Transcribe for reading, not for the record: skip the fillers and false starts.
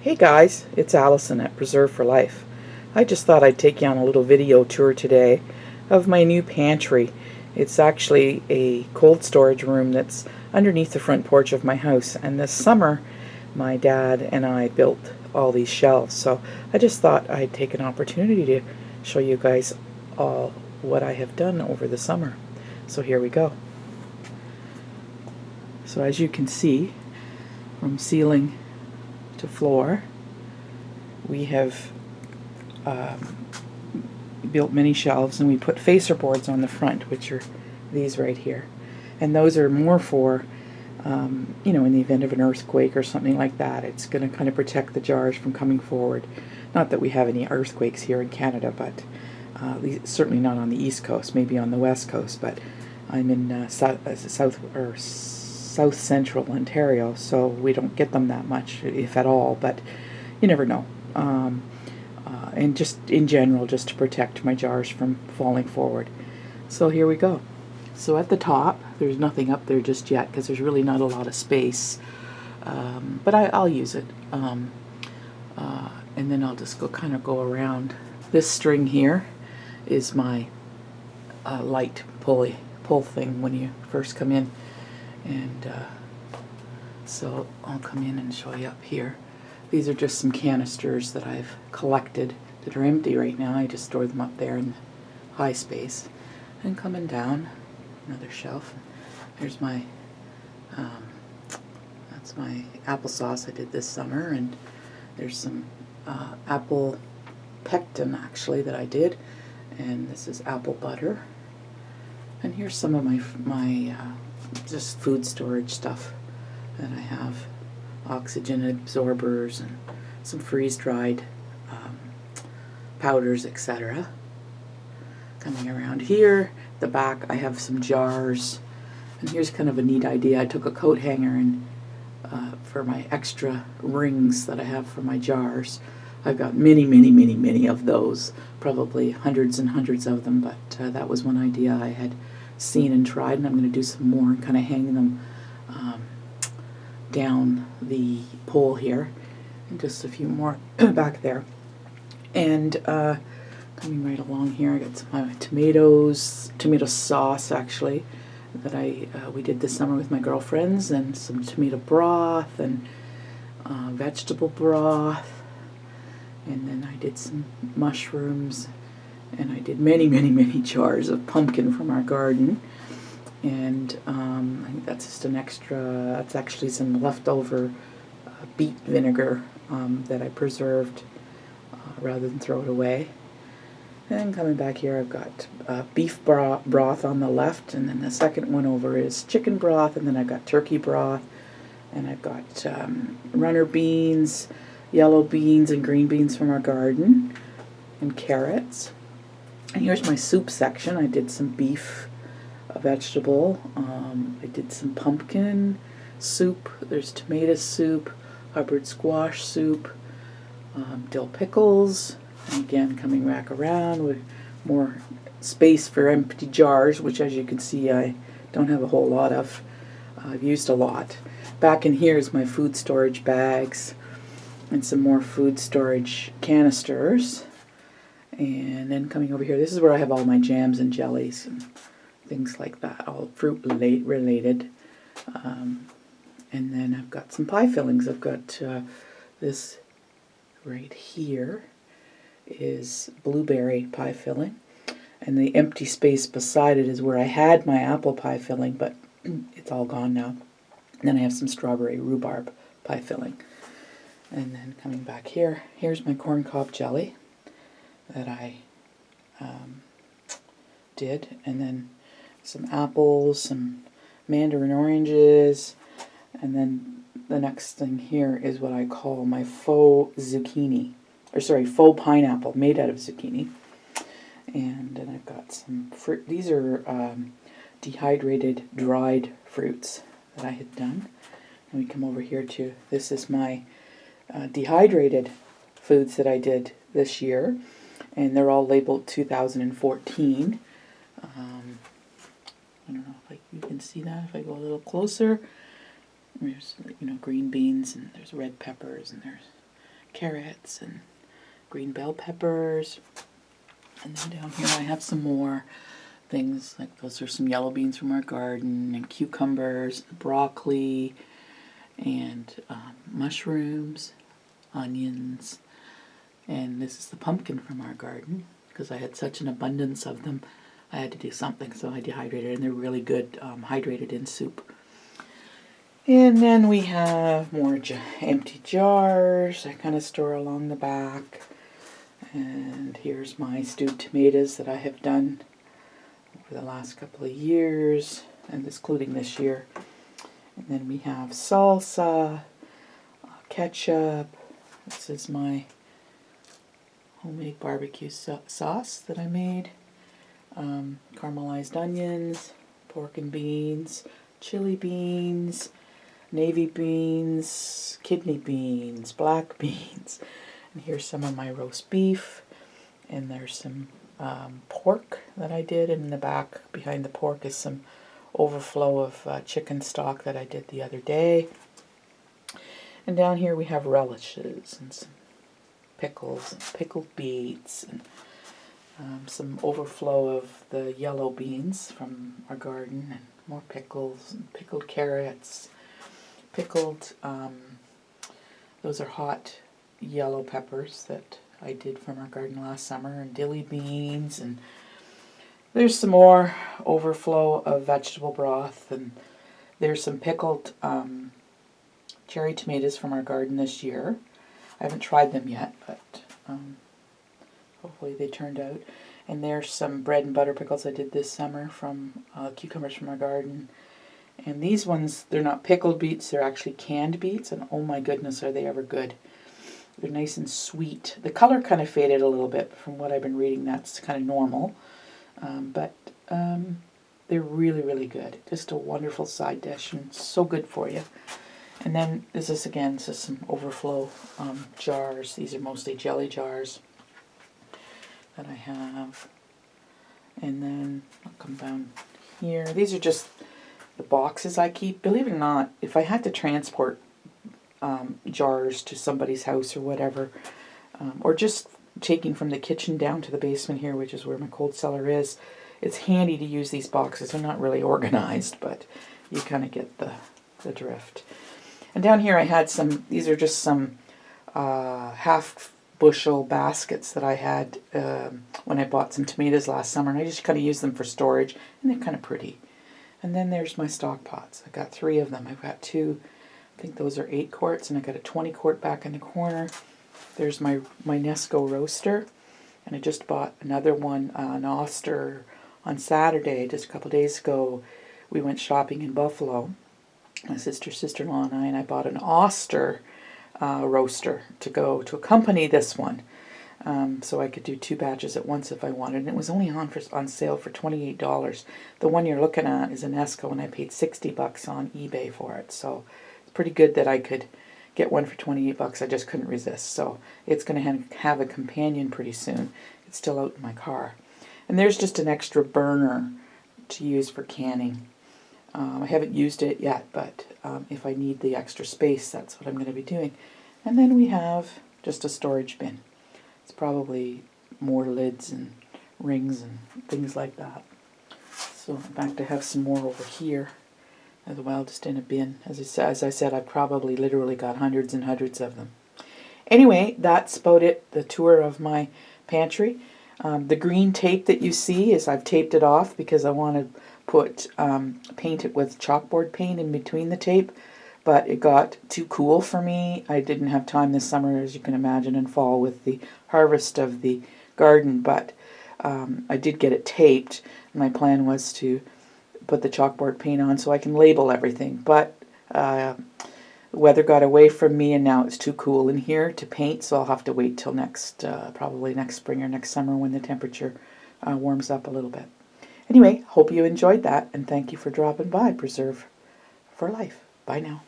Hey guys, it's Allison at Preserve for Life. I just thought I'd take you on a little video tour today of my new pantry. It's actually a cold storage room that's underneath the front porch of my house, and this summer my dad and I built all these shelves, so I just thought I'd take an opportunity to show you guys all what I have done over the summer. So here we go. So as you can see, from ceiling to floor, we have built many shelves, and we put facer boards on the front, which are these right here, and those are more for in the event of an earthquake or something like that. It's going to kind of protect the jars from coming forward. Not that we have any earthquakes here in Canada, but certainly not on the East Coast, maybe on the West Coast, but I'm in South Central Ontario, so we don't get them that much, if at all, but you never know. And just in general, just to protect my jars from falling forward. So here we go. So at the top, there's nothing up there just yet because there's really not a lot of space, but I'll use it. And then I'll just kind of go around. This string here is my light pull thing when you first come in. And so I'll come in and show you up here. These are just some canisters that I've collected that are empty right now. I just store them up there in the high space. And coming down, another shelf. There's my, that's my applesauce I did this summer, and there's some apple pectin actually that I did, and this is apple butter. And here's some of my just food storage stuff that I have. Oxygen absorbers and some freeze-dried powders, etc. Coming around here, the back, I have some jars. And here's kind of a neat idea. I took a coat hanger and for my extra rings that I have for my jars. I've got many of those, probably hundreds and hundreds of them, but that was one idea I had seen and tried, and I'm going to do some more and kind of hang them down the pole here, and just a few more back there. And coming right along here, I got some of my tomato sauce actually that we did this summer with my girlfriends, and some tomato broth and vegetable broth, and then I did some mushrooms, and I did many jars of pumpkin from our garden. And I think that's just an extra, that's actually some leftover beet vinegar that I preserved rather than throw it away. And coming back here, I've got beef broth on the left, and then the second one over is chicken broth, and then I've got turkey broth, and I've got runner beans, yellow beans, and green beans from our garden, and carrots. And here's my soup section. I did some beef, a vegetable. I did some pumpkin soup. There's tomato soup, Hubbard squash soup, dill pickles. And again, coming back around with more space for empty jars, which as you can see I don't have a whole lot of. I've used a lot. Back in here is my food storage bags and some more food storage canisters. And then coming over here, this is where I have all my jams and jellies and things like that, all fruit related. And then I've got some pie fillings. I've got this right here is blueberry pie filling, and the empty space beside it is where I had my apple pie filling, but it's all gone now. And then I have some strawberry rhubarb pie filling. And then coming back here, here's my corn cob jelly that I did, and then some apples, some mandarin oranges, and then the next thing here is what I call my faux pineapple made out of zucchini. And then I've got some fruit. These are dehydrated dried fruits that I had done. And we come over here to, this is my dehydrated foods that I did this year, and they're all labeled 2014. I don't know if you can see that if I go a little closer. There's green beans, and there's red peppers, and there's carrots and green bell peppers. And then down here I have some more things, like those are some yellow beans from our garden, and cucumbers, broccoli, and mushrooms, onions, and this is the pumpkin from our garden. Because I had such an abundance of them, I had to do something, so I dehydrated, and they're really good hydrated in soup. And then we have more empty jars I kind of store along the back. And here's my stewed tomatoes that I have done over the last couple of years, and including this year. And then we have salsa, ketchup. This is my homemade barbecue sauce that I made. Caramelized onions, pork and beans, chili beans, navy beans, kidney beans, black beans. And here's some of my roast beef. And there's some pork that I did. And in the back behind the pork is some overflow of chicken stock that I did the other day. And down here we have relishes and some pickles and pickled beets and some overflow of the yellow beans from our garden, and more pickles and pickled carrots, pickled, those are hot yellow peppers that I did from our garden last summer, and dilly beans, and there's some more overflow of vegetable broth, and there's some pickled cherry tomatoes from our garden this year. I haven't tried them yet, but hopefully they turned out. And there's some bread and butter pickles I did this summer from cucumbers from our garden. And these ones, they're not pickled beets, they're actually canned beets, and oh my goodness, are they ever good. They're nice and sweet. The color kind of faded a little bit from what I've been reading. That's kind of normal. But they're really, really good. Just a wonderful side dish and so good for you. And then this is some overflow jars. These are mostly jelly jars that I have. And then I'll come down here. These are just the boxes I keep. Believe it or not, if I had to transport jars to somebody's house or whatever, or just taking from the kitchen down to the basement here, which is where my cold cellar is, it's handy to use these boxes. They're not really organized, but you kind of get the drift. And down here I had some, these are just some half bushel baskets that I had when I bought some tomatoes last summer, and I just kind of use them for storage, and they're kind of pretty. And then there's my stock pots. I've got 3 of them. I've got 2, I think those are 8 quarts, and I got a 20 quart back in the corner. There's my Nesco roaster, and I just bought another one, an Oster, on Saturday, just a couple days ago. We went shopping in Buffalo, my sister-in-law and I bought an Oster roaster to accompany this one, so I could do 2 batches at once if I wanted. And it was only on sale for $28. The one you're looking at is an Esco, and I paid $60 on eBay for it. So it's pretty good that I could get one for $28. I just couldn't resist. So it's going to have a companion pretty soon. It's still out in my car. And there's just an extra burner to use for canning. I haven't used it yet, but if I need the extra space, that's what I'm going to be doing. And then we have just a storage bin. It's probably more lids and rings and things like that. So in fact, I have some more over here as well, just in a bin. As I said, I've probably literally got hundreds and hundreds of them. Anyway, that's about it, the tour of my pantry. The green tape that you see is I've taped it off because I want to paint it with chalkboard paint in between the tape, but it got too cool for me. I didn't have time this summer, as you can imagine, in fall with the harvest of the garden, but I did get it taped. My plan was to put the chalkboard paint on so I can label everything, but the weather got away from me, and now it's too cool in here to paint, so I'll have to wait till probably next spring or next summer when the temperature warms up a little bit. Anyway, hope you enjoyed that, and thank you for dropping by. Preserve for life. Bye now.